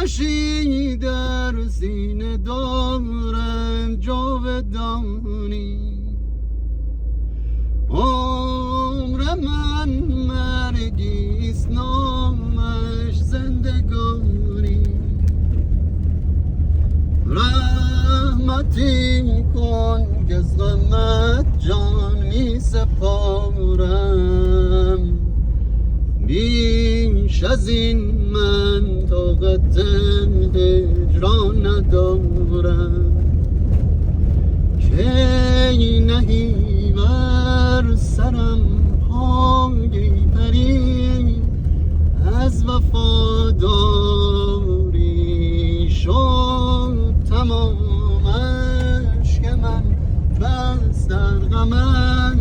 وحشی در سینه دارم جاودانی. عمر من مرگیست نامش زندگانی. رحمتی کن که از غمت جان می سپارم. بیش از این من طاقت هجران ندارم. کی نهی بر سرم پای پری، از وفاداری شد تمامش که من بس در غمت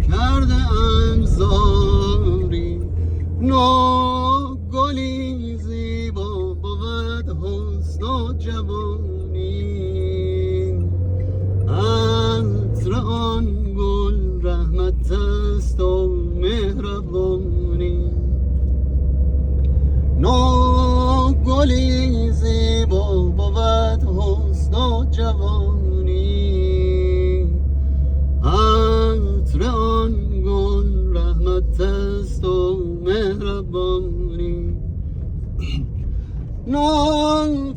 کرده ام زاری. گلی زیبا بود حسن و جوانی، عطر آن گل رحمت است و مهربانی. گلی زیبا بود حسن و جوانی، عطر آن گل رحمت است و مهربانی. ناپسندیده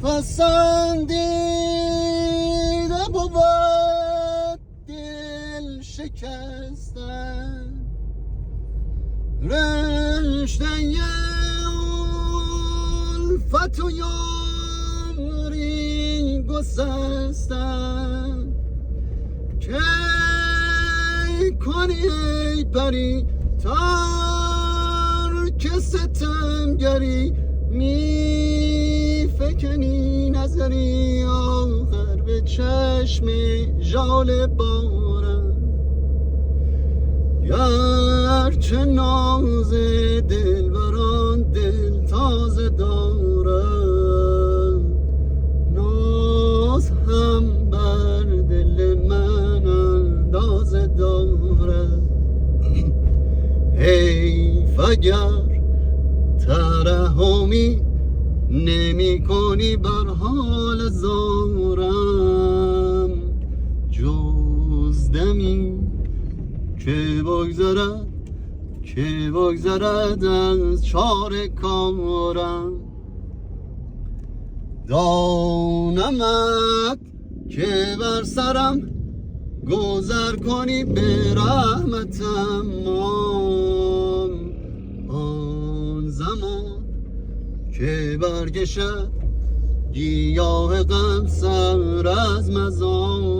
بود دل شکستن، رشته الفت و یاری گسستن. کی کنی ای پری ترک ستمگری، می فکنی نظری آخر به چشم ژاله بارم. گرچه ناز دل بران دل تازه دارم، ناز هم بر دل من اندازه دارم. حیف اگر ترحمی نمی کنی بر حال زارم، جز دمی که بگذرد از چاره کارم. دانمت که بر سرم گذر کنی به رحمتم، آن زمان که برکشد گیاه غم سر از مزارم.